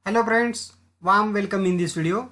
Hello friends, warm welcome in this video,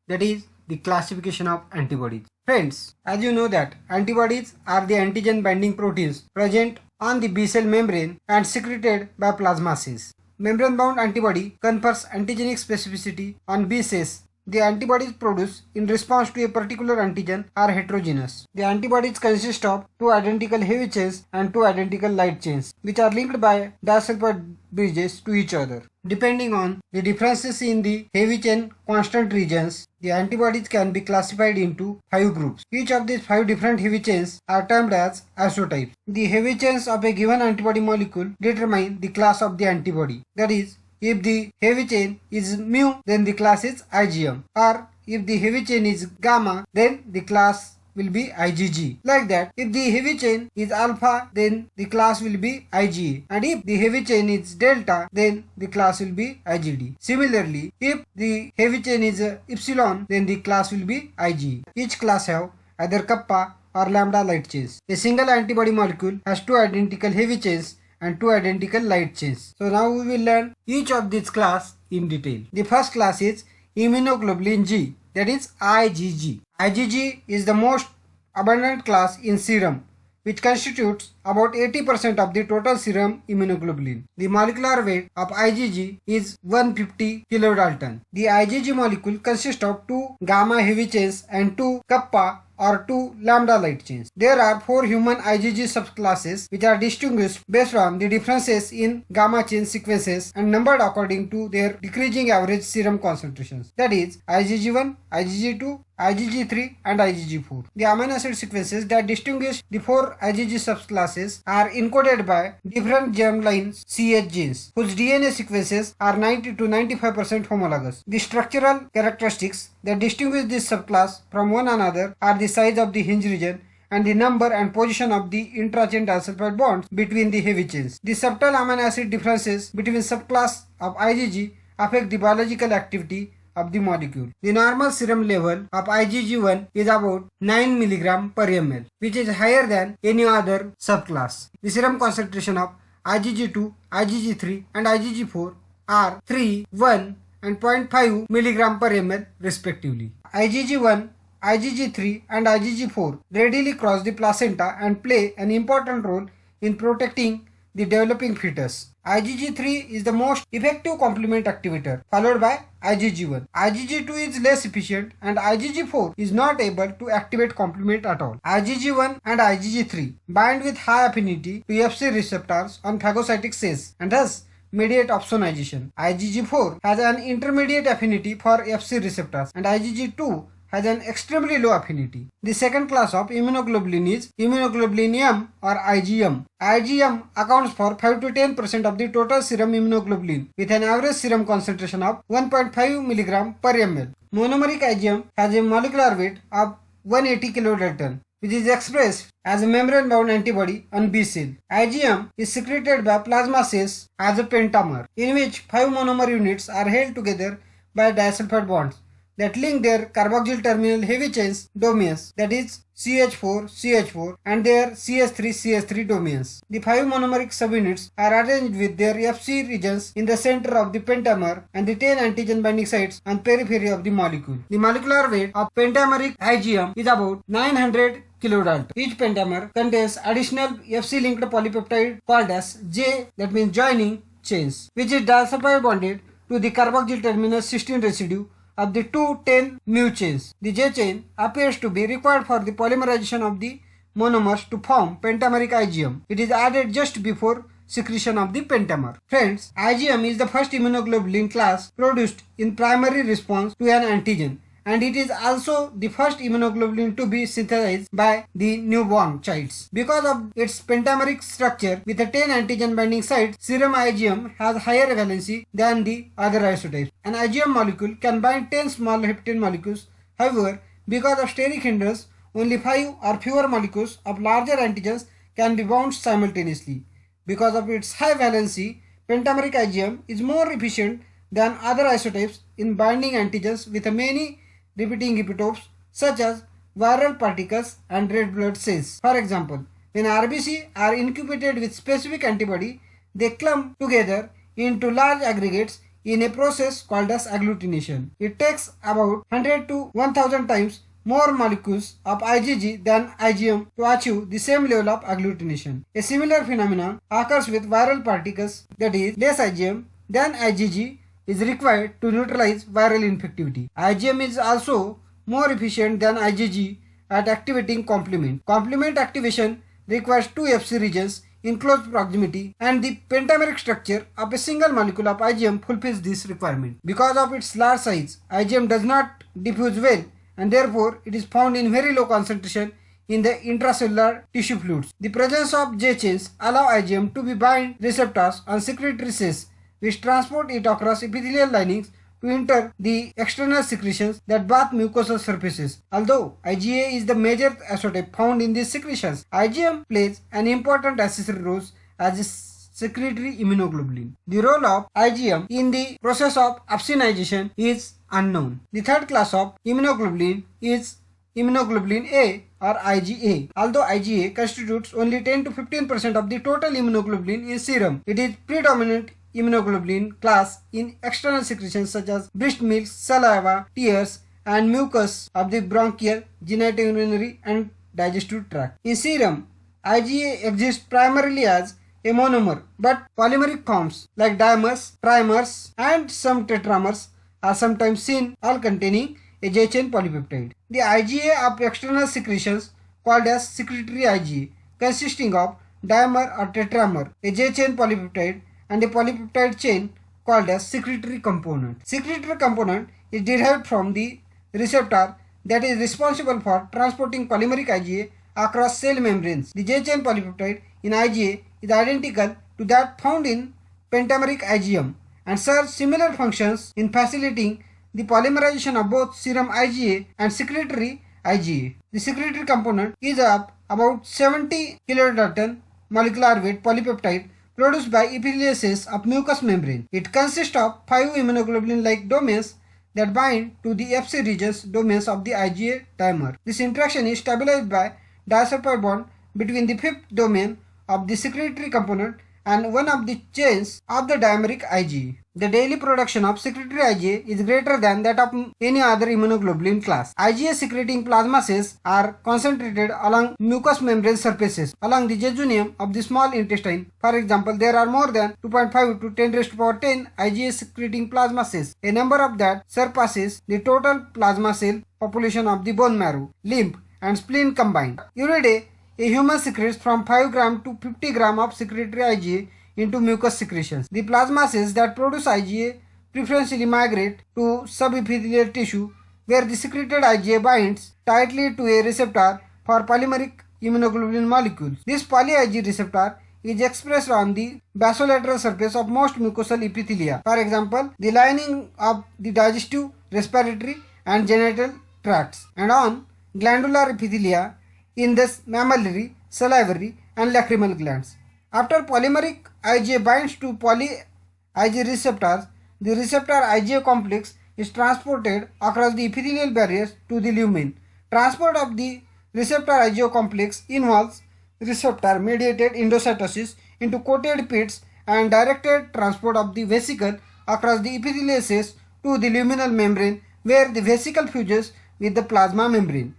that is the classification of antibodies. Friends, as you know that antibodies are the antigen binding proteins present on the B cell membrane and secreted by plasma cells. Membrane bound antibody confers antigenic specificity on B cells. The antibodies produced in response to a particular antigen are heterogeneous. The antibodies consist of two identical heavy chains and two identical light chains, which are linked by disulfide bridges to each other. Depending on the differences in the heavy chain constant regions, the antibodies can be classified into 5 groups. Each of these 5 different heavy chains are termed as isotypes. The heavy chains of a given antibody molecule determine the class of the antibody. That is, if the heavy chain is mu, then the class is IgM, or if the heavy chain is gamma, then the class will be IgG. Like that, if the heavy chain is alpha, then the class will be IgA, and if the heavy chain is delta, then the class will be IgD. Similarly, if the heavy chain is epsilon, then the class will be IgE. Each class have either kappa or lambda light chains. A single antibody molecule has two identical heavy chains and two identical light chains. So now we will learn each of these class in detail. The first class is Immunoglobulin G, that is IgG. IgG is the most abundant class in serum, which constitutes about 80% of the total serum immunoglobulin. The molecular weight of IgG is 150 kilodalton. The IgG molecule consists of two gamma heavy chains and two kappa or two lambda light chains. There are 4 human IgG subclasses which are distinguished based on the differences in gamma chain sequences and numbered according to their decreasing average serum concentrations. That is IgG1, IgG2, IgG3 and IgG4. The amino acid sequences that distinguish the 4 IgG subclasses are encoded by different germline CH genes, whose DNA sequences are 90 to 95% homologous. The structural characteristics that distinguish this subclass from one another are the size of the hinge region and the number and position of the intrachain disulfide bonds between the heavy chains. The subtle amino acid differences between subclass of IgG affect the biological activity of the molecule. The normal serum level of IgG1 is about 9 mg per ml, which is higher than any other subclass. The serum concentration of IgG2, IgG3 and IgG4 are 3, 1 and 0.5 mg per ml respectively. IgG1, IgG3 and IgG4 readily cross the placenta and play an important role in protecting the developing fetus. IgG3 is the most effective complement activator, followed by IgG1. IgG2 is less efficient and IgG4 is not able to activate complement at all. IgG1 and IgG3 bind with high affinity to Fc receptors on phagocytic cells and thus mediate opsonization. IgG4 has an intermediate affinity for Fc receptors and IgG2 has an extremely low affinity. The second class of immunoglobulin is immunoglobulin M or IgM. IgM accounts for 5 to 10% of the total serum immunoglobulin with an average serum concentration of 1.5 mg per ml. Monomeric IgM has a molecular weight of 180 kilodalton, which is expressed as a membrane-bound antibody on B cell. IgM is secreted by plasma cells as a pentamer, in which 5 monomer units are held together by disulfide bonds that link their carboxyl terminal heavy chains domains, that is CH4 and their CH3 domains. The 5 monomeric subunits are arranged with their Fc regions in the center of the pentamer and the 10 antigen binding sites on periphery of the molecule. The molecular weight of pentameric IgM is about 900 kilodalton. Each pentamer contains additional Fc linked polypeptide called as J, that means joining chains, which is disulfide bonded to the carboxyl terminal cysteine residue of the two 10 mu chains. The J chain appears to be required for the polymerization of the monomers to form pentameric IgM. It is added just before secretion of the pentamer. Friends, IgM is the first immunoglobulin class produced in primary response to an antigen, and it is also the first immunoglobulin to be synthesized by the newborn childs. Because of its pentameric structure with a 10 antigen binding sites, serum IgM has higher valency than the other isotypes. An IgM molecule can bind 10 small heptane molecules. However, because of steric hindrance, only 5 or fewer molecules of larger antigens can be bound simultaneously. Because of its high valency, pentameric IgM is more efficient than other isotypes in binding antigens with many repeating epitopes such as viral particles and red blood cells. For example, when RBC are incubated with specific antibody, they clump together into large aggregates in a process called as agglutination. It takes about 100 to 1000 times more molecules of IgG than IgM to achieve the same level of agglutination. A similar phenomenon occurs with viral particles, that is, less IgM than IgG is required to neutralize viral infectivity. IgM is also more efficient than IgG at activating complement. Complement activation requires two Fc regions in close proximity, and the pentameric structure of a single molecule of IgM fulfills this requirement. Because of its large size, IgM does not diffuse well, and therefore it is found in very low concentration in the intracellular tissue fluids. The presence of J chains allow IgM to be bind receptors on secretory cells, which transport it across epithelial linings to enter the external secretions that bath mucosal surfaces. Although IgA is the major isotope found in these secretions, IgM plays an important accessory role as a secretory immunoglobulin. The role of IgM in the process of opsonization is unknown. The third class of immunoglobulin is immunoglobulin A or IgA. Although IgA constitutes only 10 to 15% of the total immunoglobulin in serum, it is predominant immunoglobulin class in external secretions such as breast milk, saliva, tears, and mucus of the bronchial, genitourinary, and digestive tract. In serum, IgA exists primarily as a monomer, but polymeric forms like dimers, trimers, and some tetramers are sometimes seen, all containing a J chain polypeptide. The IgA of external secretions called as secretory IgA, consisting of dimer or tetramer, a J chain polypeptide, and a polypeptide chain called as secretory component. Secretory component is derived from the receptor that is responsible for transporting polymeric IgA across cell membranes. The J chain polypeptide in IgA is identical to that found in pentameric IgM and serves similar functions in facilitating the polymerization of both serum IgA and secretory IgA. The secretory component is of about 70 kilodalton molecular weight polypeptide produced by epithelial cells of mucous membrane. It consists of 5 immunoglobulin-like domains that bind to the Fc regions domains of the IgA dimer. This interaction is stabilized by disulfide bond between the fifth domain of the secretory component and one of the chains of the dimeric IgA. The daily production of secretory IgA is greater than that of any other immunoglobulin class. IgA secreting plasma cells are concentrated along mucous membrane surfaces along the jejunum of the small intestine. For example, there are more than 2.5 to 10 raised to power 10 IgA secreting plasma cells, a number of that surpasses the total plasma cell population of the bone marrow, lymph, and spleen combined. Every day, a human secretes from 5 gram to 50 gram of secretory IgA into mucous secretions. The plasma cells that produce IgA preferentially migrate to subepithelial tissue where the secreted IgA binds tightly to a receptor for polymeric immunoglobulin molecules. This poly-IgA receptor is expressed on the basolateral surface of most mucosal epithelia, for example, the lining of the digestive, respiratory, and genital tracts, and on glandular epithelia in the mammillary, salivary, and lacrimal glands. After polymeric IgA binds to poly-IgA receptors, the receptor IgA complex is transported across the epithelial barriers to the lumen. Transport of the receptor IgA complex involves receptor-mediated endocytosis into coated pits and directed transport of the vesicle across the epithelial cells to the luminal membrane where the vesicle fuses with the plasma membrane.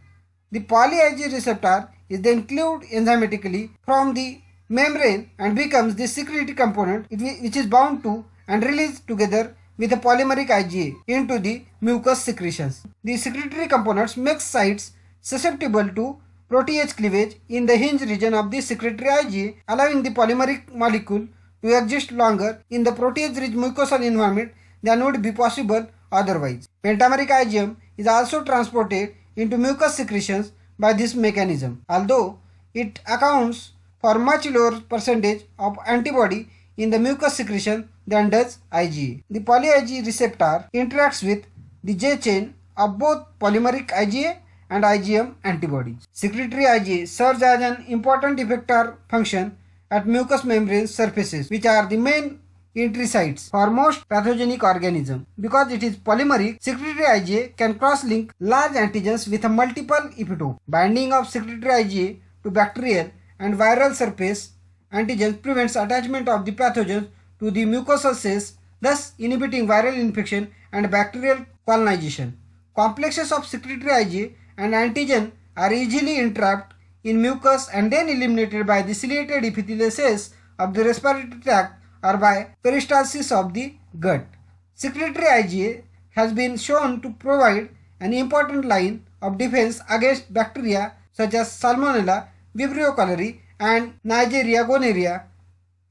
The poly-IgA receptor is then cleaved enzymatically from the membrane and becomes the secretory component which is bound to and released together with the polymeric IgA into the mucous secretions. The secretory components make sites susceptible to protease cleavage in the hinge region of the secretory IgA, allowing the polymeric molecule to exist longer in the protease-rich mucosal environment than would be possible otherwise. Pentameric IgM is also transported into mucous secretions by this mechanism, although it accounts for much lower percentage of antibody in the mucous secretion than does IgA. The poly-IgA receptor interacts with the J chain of both polymeric IgA and IgM antibodies. Secretory IgA serves as an important effector function at mucous membrane surfaces, which are the main entry sites for most pathogenic organisms. Because it is polymeric, secretory IgA can cross-link large antigens with a multiple epitope. Binding of secretory IgA to bacterial and viral surface antigens prevents attachment of the pathogens to the mucosal cells thus inhibiting viral infection and bacterial colonization. Complexes of secretory IgA and antigen are easily entrapped in mucus and then eliminated by the ciliated epithelial cells of the respiratory tract or by peristalsis of the gut. Secretory IgA has been shown to provide an important line of defense against bacteria such as Salmonella, Vibrio cholerae and Neisseria gonorrhea,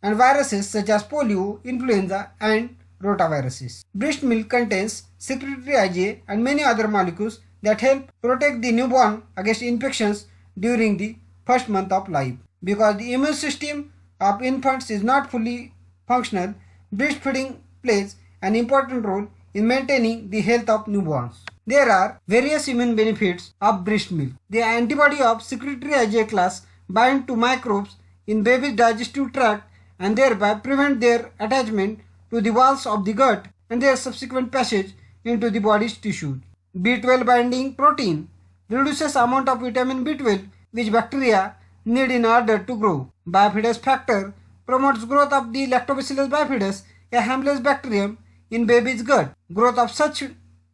and viruses such as polio, influenza and rotaviruses. Breast milk contains secretory IgA and many other molecules that help protect the newborn against infections during the first month of life. Because the immune system of infants is not fully functional, breastfeeding plays an important role in maintaining the health of newborns. There are various immune benefits of breast milk. The antibody of secretory IgA class bind to microbes in baby's digestive tract and thereby prevent their attachment to the walls of the gut and their subsequent passage into the body's tissues. B12 binding protein reduces amount of vitamin B12 which bacteria need in order to grow. Bifidus factor promotes growth of the Lactobacillus bifidus, a harmless bacterium in baby's gut. Growth of such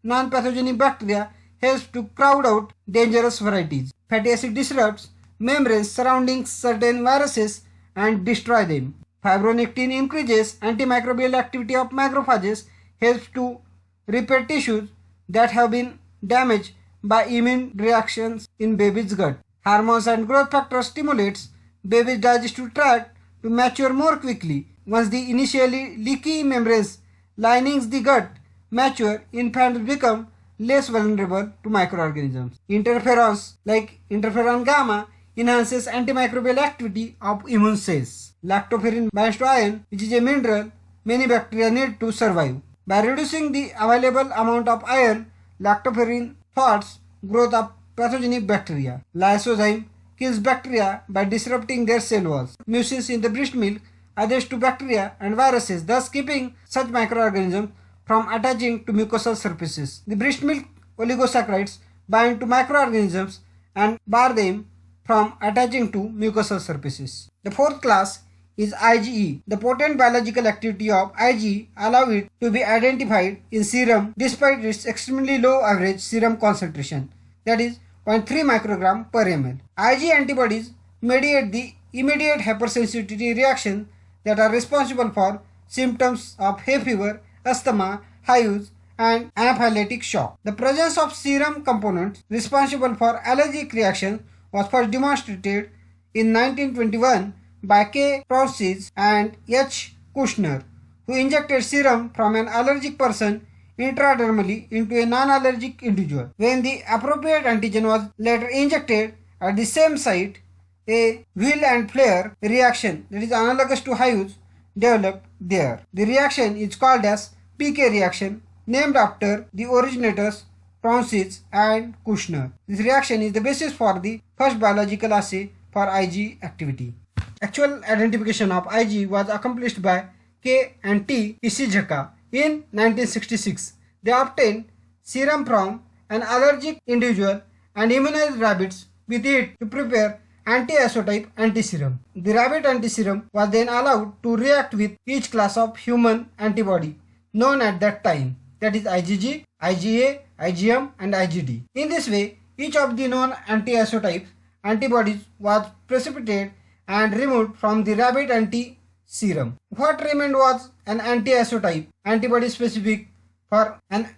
non-pathogenic bacteria helps to crowd out dangerous varieties. Fatty acid disrupts membranes surrounding certain viruses and destroy them. Fibronectin increases antimicrobial activity of macrophages, helps to repair tissues that have been damaged by immune reactions in baby's gut. Hormones and growth factors stimulates baby's digestive tract to mature more quickly. Once the initially leaky membranes linings the gut mature, infants become less vulnerable to microorganisms. Interferons like interferon gamma enhances antimicrobial activity of immune cells. Lactoferrin binds to iron, which is a mineral many bacteria need to survive. By reducing the available amount of iron, lactoferrin thwarts growth of pathogenic bacteria. Lysozyme kills bacteria by disrupting their cell walls. Mucins in the breast milk adheres to bacteria and viruses, thus keeping such microorganisms from attaching to mucosal surfaces. The breast milk oligosaccharides bind to microorganisms and bar them from attaching to mucosal surfaces. The fourth class is IgE. The potent biological activity of IgE allow it to be identified in serum despite its extremely low average serum concentration, that is 0.3 microgram per ml. IgE antibodies mediate the immediate hypersensitivity reactions that are responsible for symptoms of hay fever, asthma, hives, and anaphylactic shock. The presence of serum components responsible for allergic reactions was first demonstrated in 1921 by K. Proussis and H. Kushner, who injected serum from an allergic person intradermally into a non-allergic individual. When the appropriate antigen was later injected at the same site, a wheal and flare reaction that is analogous to hives developed there. The reaction is called as PK reaction, named after the originators Proussis and Kushner. This reaction is the basis for the first biological assay for IgE activity. Actual identification of IgE was accomplished by K and T. Ishizaka in 1966. They obtained serum from an allergic individual and immunized rabbits with it to prepare anti-isotype antiserum. The rabbit antiserum was then allowed to react with each class of human antibody known at that time, that is IgG, IgA, IgM and IgD. In this way, each of the known anti-isotype antibodies was precipitated and removed from the rabbit anti-serum. What remained was an anti-isotype antibody specific for an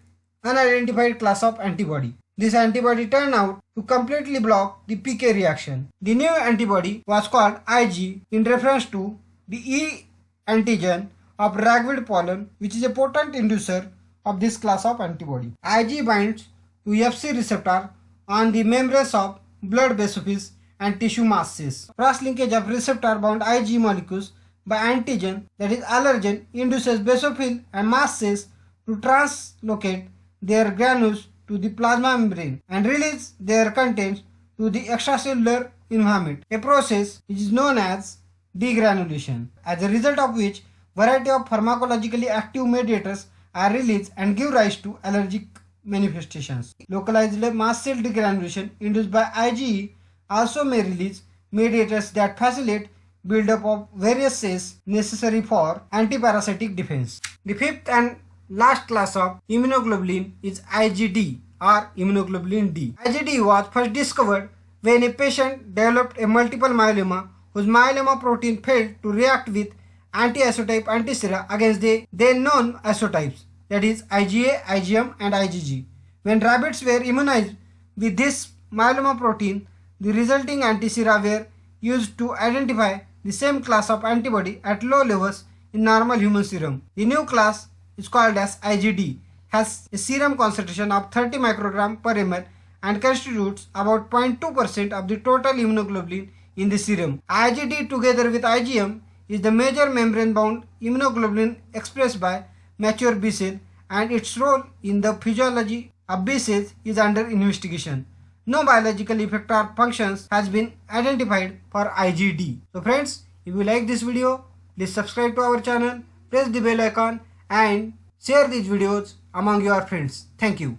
unidentified class of antibody. This antibody turned out to completely block the PK reaction. The new antibody was called Ig in reference to the E antigen of ragweed pollen, which is a potent inducer of this class of antibody. Ig binds to Fc receptor on the membranes of blood basophils and tissue masses. Cross-linkage of receptor-bound Ig molecules by antigen, that is allergen, induces basophil and mast cells to translocate their granules to the plasma membrane and release their contents to the extracellular environment, a process which is known as degranulation, as a result of which variety of pharmacologically active mediators are released and give rise to allergic manifestations. Localized mast cell degranulation induced by IgE also may release mediators that facilitate buildup of various cells necessary for antiparasitic defense. The fifth and last class of immunoglobulin is IgD or immunoglobulin D. IgD was first discovered when a patient developed a multiple myeloma whose myeloma protein failed to react with anti-isotype antisera against the then known isotypes, that is IgA, IgM and IgG. When rabbits were immunized with this myeloma protein, the resulting antisera were used to identify the same class of antibody at low levels in normal human serum. The new class is called as IgD, has a serum concentration of 30 microgram per ml and constitutes about 0.2% of the total immunoglobulin in the serum. IgD together with IgM is the major membrane-bound immunoglobulin expressed by mature B cell, and its role in the physiology of B cells is under investigation. No biological effect or functions has been identified for IgD. So friends, if you like this video, please subscribe to our channel, press the bell icon and share these videos among your friends. Thank you.